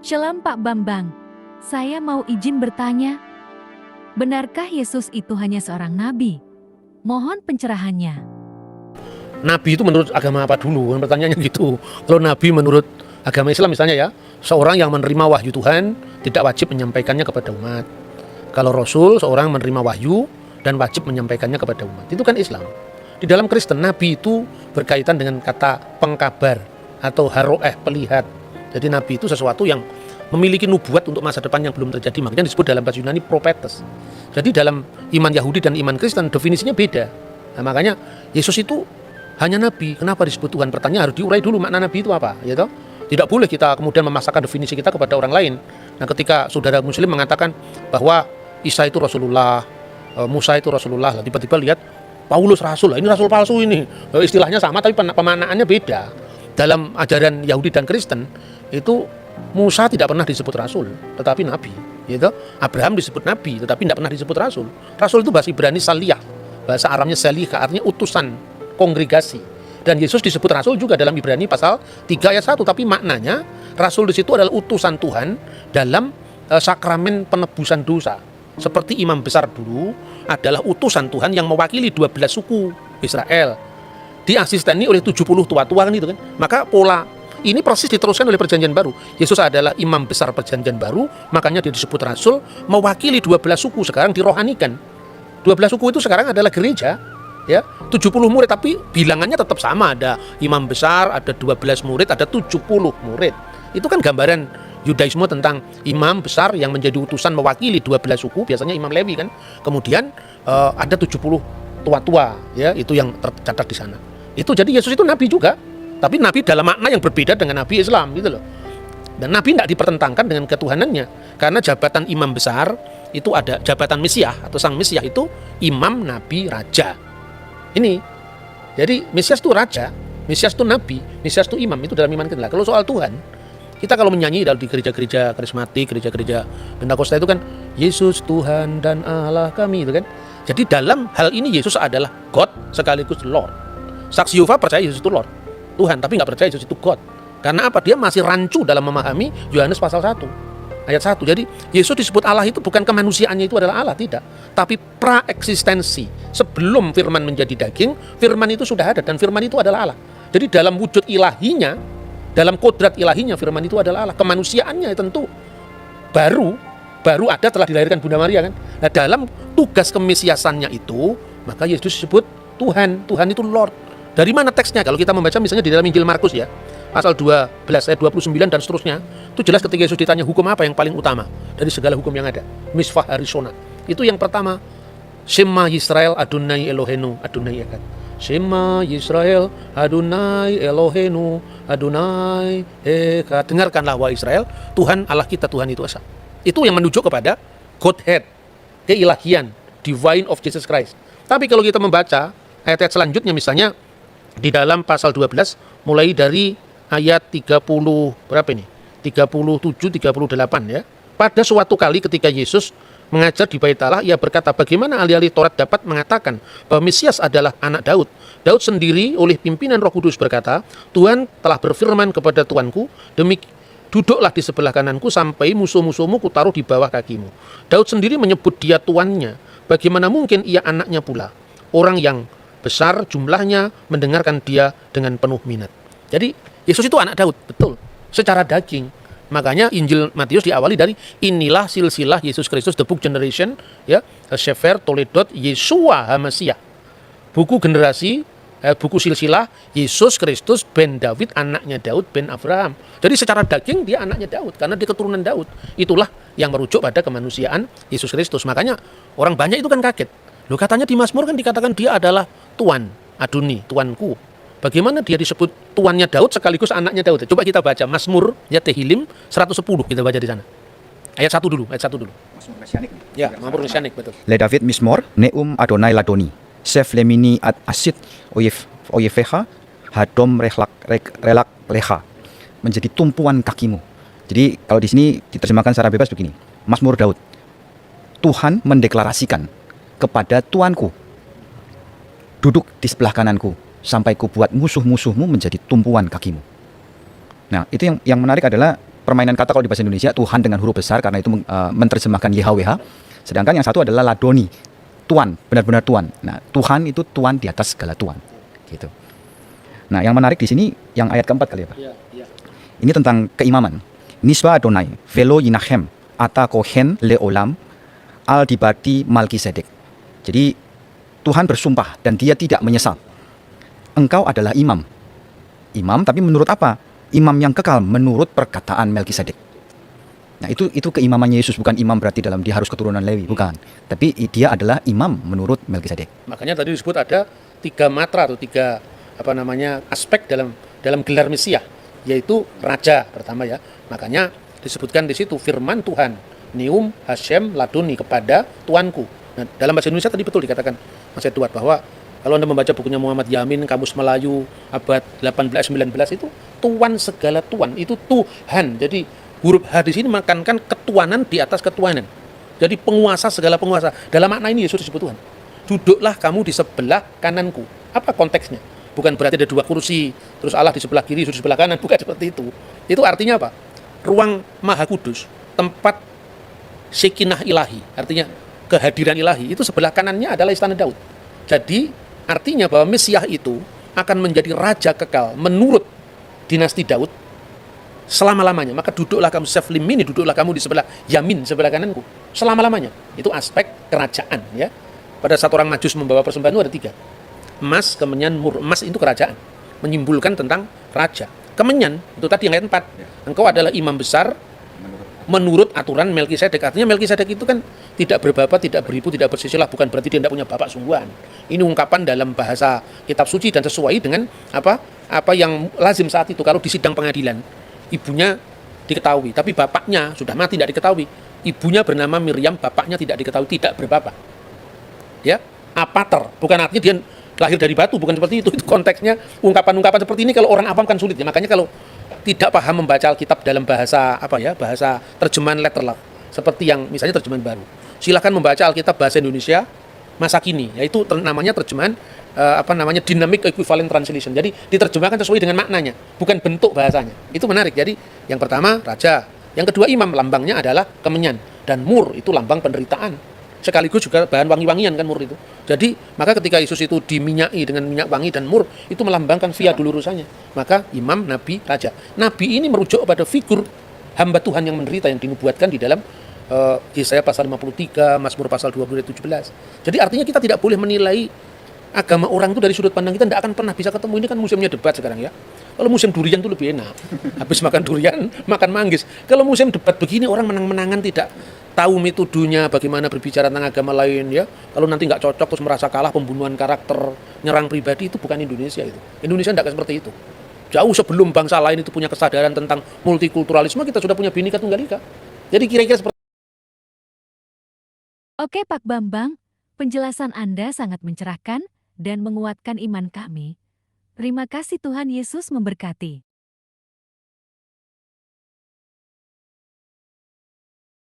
Shalom Pak Bambang, saya mau izin bertanya. Benarkah Yesus itu hanya seorang nabi? Mohon pencerahannya. Nabi itu menurut agama apa dulu? Pertanyaannya gitu. Kalau nabi menurut agama Islam misalnya ya, seorang yang menerima wahyu Tuhan tidak wajib menyampaikannya kepada umat. Kalau Rasul, seorang menerima wahyu dan wajib menyampaikannya kepada umat. Itu kan Islam. Di dalam Kristen, nabi itu berkaitan dengan kata pengkabar atau haroeh, pelihat. Jadi nabi itu sesuatu yang memiliki nubuat untuk masa depan yang belum terjadi. Makanya disebut dalam bahasa Yunani prophetes. Jadi dalam iman Yahudi dan iman Kristen definisinya beda. Nah, makanya Yesus itu hanya nabi. Kenapa disebut Tuhan? Pertanyaan harus diurai dulu makna nabi itu apa, ya toh? Tidak boleh kita kemudian memaksakan definisi kita kepada orang lain. Nah, ketika saudara muslim mengatakan bahwa Isa itu Rasulullah, Musa itu Rasulullah, tiba-tiba lihat Paulus Rasul, ini Rasul palsu ini. Istilahnya sama tapi pemaknaannya beda. Dalam ajaran Yahudi dan Kristen itu Musa tidak pernah disebut Rasul, tetapi Nabi. Gitu. Abraham disebut Nabi, tetapi tidak pernah disebut Rasul. Rasul itu bahasa Ibrani saliyah, bahasa Aramnya salika, artinya utusan, kongregasi. Dan Yesus disebut Rasul juga dalam Ibrani pasal 3 ayat 1, tapi maknanya Rasul di situ adalah utusan Tuhan dalam sakramen penebusan dosa. Seperti imam besar dulu adalah utusan Tuhan yang mewakili 12 suku Israel. Diasisteni oleh 70 tua-tua kan itu kan. Maka pola ini persis diteruskan oleh perjanjian baru. Yesus adalah imam besar perjanjian baru, makanya dia disebut Rasul, mewakili 12 suku, sekarang dirohanikan. 12 suku itu sekarang adalah gereja, ya. 70 murid tapi bilangannya tetap sama, ada imam besar, ada 12 murid, ada 70 murid. Itu kan gambaran Yudaisme tentang imam besar yang menjadi utusan mewakili 12 suku, biasanya imam Lewi kan. Kemudian ada 70 tua-tua, ya, itu yang tercatat di sana. Itu jadi Yesus itu nabi juga, tapi nabi dalam makna yang berbeda dengan nabi Islam gitu loh. Dan nabi tidak dipertentangkan dengan ketuhanannya, karena jabatan imam besar itu ada jabatan Mesias atau sang Mesias itu imam, nabi, raja. Ini. Jadi Mesias itu raja, Mesias itu nabi, Mesias itu imam, itu dalam iman kita. Kalau soal Tuhan, kita kalau menyanyi di gereja-gereja karismatik, gereja-gereja Pentakosta itu kan Yesus Tuhan dan Allah kami itu kan. Jadi dalam hal ini Yesus adalah God sekaligus Lord. Saksi Yehova percaya Yesus itu Lord, Tuhan, tapi nggak percaya Yesus itu God. Karena apa? Dia masih rancu dalam memahami Yohanes pasal 1 ayat 1. Jadi Yesus disebut Allah itu bukan kemanusiaannya itu adalah Allah, tidak, tapi praeksistensi. Sebelum firman menjadi daging, firman itu sudah ada dan firman itu adalah Allah. Jadi dalam wujud ilahinya, dalam kodrat ilahinya firman itu adalah Allah. Kemanusiaannya tentu baru ada telah dilahirkan Bunda Maria kan. Nah, dalam tugas kemesiasannya itu, maka Yesus disebut Tuhan. Tuhan itu Lord. Dari mana teksnya? Kalau kita membaca misalnya di dalam Injil Markus ya, pasal 12 ayat 29 dan seterusnya, itu jelas ketika Yesus ditanya hukum apa yang paling utama dari segala hukum yang ada. Misvah Harishona. Itu yang pertama, Shema Yisrael Adonai Elohenu Adonai Echad. Shema Yisrael Adonai Elohenu Adonai Echad. Dengarkanlah wahai Israel, Tuhan Allah kita, Tuhan itu esa. Itu yang menunjuk kepada Godhead, keilahian, divine of Jesus Christ. Tapi kalau kita membaca ayat-ayat selanjutnya misalnya di dalam pasal 12 mulai dari ayat 30 berapa ini? 37 38 ya. Pada suatu kali ketika Yesus mengajar di Bait Allah, ia berkata, bagaimana ahli-ahli Taurat dapat mengatakan bahwa Mesias adalah anak Daud? Daud sendiri oleh pimpinan Roh Kudus berkata, Tuhan telah berfirman kepada Tuanku, duduklah di sebelah kananku sampai musuh-musuhmu kutaruh di bawah kakimu. Daud sendiri menyebut dia tuannya. Bagaimana mungkin ia anaknya pula? Orang yang besar jumlahnya mendengarkan dia dengan penuh minat. Jadi Yesus itu anak Daud, betul, secara daging. Makanya Injil Matius diawali dari inilah silsilah Yesus Kristus, the book generation, ya, Sefer Toledot Yeshua HaMasiah. Buku generasi, buku silsilah Yesus Kristus ben David, anaknya Daud ben Abraham. Jadi secara daging dia anaknya Daud karena dia keturunan Daud. Itulah yang merujuk pada kemanusiaan Yesus Kristus. Makanya orang banyak itu kan kaget. Loh, katanya di Mazmur kan dikatakan dia adalah Tuan, Adoni, Tuanku. Bagaimana dia disebut tuannya Daud sekaligus anaknya Daud? Coba kita baca Mazmur ya Tehillim 110, kita baca di sana. Ayat 1 dulu, ayat 1 dulu. Mazmur Mesianik. Ya, Mazmur Mesianik, betul. Le David Mismor, Neum Adonai Ladoni, Sef Lemini Ad Asid Oyefeha, Hadom Relak Leha, menjadi tumpuan kakimu. Jadi kalau di sini diterjemahkan secara bebas begini, Mazmur Daud. Tuhan mendeklarasikan kepada Tuanku, duduk di sebelah kananku, sampai ku buat musuh-musuhmu menjadi tumpuan kakimu. Nah, itu yang menarik adalah permainan kata kalau di bahasa Indonesia Tuhan dengan huruf besar karena itu menerjemahkan YHWH. Sedangkan yang satu adalah ladoni, Tuan, benar-benar Tuan. Nah, Tuhan itu Tuan di atas segala Tuan. Gitu. Nah, yang menarik di sini yang ayat keempat kali ya, Pak. Ini tentang keimaman. Nisba Adonai, velo yinachem, ata kohen leolam, al dibati Malkisedek. Jadi Tuhan bersumpah dan dia tidak menyesal. Engkau adalah imam. Imam tapi menurut apa? Imam yang kekal menurut perkataan Melkisedek. Nah, itu keimamannya Yesus, bukan imam berarti dalam dia harus keturunan Lewi, bukan. Tapi dia adalah imam menurut Melkisedek. Makanya tadi disebut ada 3 matra atau 3 aspek dalam gelar Mesias, yaitu raja pertama ya. Makanya disebutkan di situ firman Tuhan, Neum Hashem Ladoni, kepada Tuanku. Nah, dalam bahasa Indonesia tadi betul dikatakan Mas Edward bahwa kalau Anda membaca bukunya Muhammad Yamin, Kamus Melayu abad 18-19 itu Tuan segala Tuan, itu Tuhan. Jadi huruf H di sini menekankan ketuanan di atas ketuanan. Jadi penguasa segala penguasa. Dalam makna ini Yesus disebut Tuhan. Duduklah kamu di sebelah kananku. Apa konteksnya? Bukan berarti ada 2 kursi, terus Allah di sebelah kiri, Yesus di sebelah kanan. Bukan seperti itu. Itu artinya apa? Ruang Maha Kudus, tempat Sekinah ilahi, artinya kehadiran ilahi, itu sebelah kanannya adalah istana Daud. Jadi artinya bahwa Mesias itu akan menjadi raja kekal menurut dinasti Daud selama-lamanya. Maka duduklah kamu seflimini, duduklah kamu di sebelah yamin, sebelah kananku, selama-lamanya. Itu aspek kerajaan ya. Pada saat orang Majus membawa persembahan itu ada 3. Emas, kemenyan, mur. Emas itu kerajaan, menyimbolkan tentang raja. Kemenyan itu tadi yang ayat 4. Engkau adalah imam besar menurut aturan Melkisedek. Artinya Melkisedek itu kan tidak berbapak, tidak beribu, tidak bersisilah, bukan berarti dia tidak punya bapak sungguhan. Ini ungkapan dalam bahasa kitab suci dan sesuai dengan apa yang lazim saat itu. Kalau di sidang pengadilan, ibunya diketahui, tapi bapaknya sudah mati, tidak diketahui. Ibunya bernama Miriam, bapaknya tidak diketahui, tidak berbapak. Ya, apater, bukan artinya dia lahir dari batu, bukan seperti itu. Itu konteksnya ungkapan-ungkapan seperti ini kalau orang awam kan sulit ya. Makanya kalau tidak paham membaca Alkitab dalam bahasa bahasa terjemahan letterlock seperti yang misalnya terjemahan baru, silakan membaca Alkitab bahasa Indonesia masa kini, yaitu namanya terjemahan dynamic equivalent translation. Jadi diterjemahkan sesuai dengan maknanya, bukan bentuk bahasanya. Itu menarik. Jadi yang pertama raja, yang kedua imam, lambangnya adalah kemenyan, dan mur itu lambang penderitaan. Sekaligus juga bahan wangi-wangian kan mur itu. Jadi maka ketika Yesus itu diminyaki dengan minyak wangi dan mur, itu melambangkan via dulurusannya. Maka imam, nabi, raja. Nabi ini merujuk pada figur hamba Tuhan yang menderita yang dinubuatkan di dalam Yesaya pasal 53, Mazmur pasal 20 ayat 17. Jadi artinya kita tidak boleh menilai agama orang itu dari sudut pandang kita, tidak akan pernah bisa ketemu. Ini kan musimnya debat sekarang ya. Kalau musim durian itu lebih enak. Habis makan durian, makan manggis. Kalau musim debat begini orang menang-menangan, tidak tahu metodenya bagaimana berbicara tentang agama lain ya. Kalau nanti nggak cocok terus merasa kalah, pembunuhan karakter, nyerang pribadi, itu bukan Indonesia itu. Indonesia tidak seperti itu. Jauh sebelum bangsa lain itu punya kesadaran tentang multikulturalisme, kita sudah punya Bhinneka Tunggal Ika. Jadi kira-kira seperti Oke Pak Bambang, penjelasan Anda sangat mencerahkan dan menguatkan iman kami. Terima kasih, Tuhan Yesus memberkati.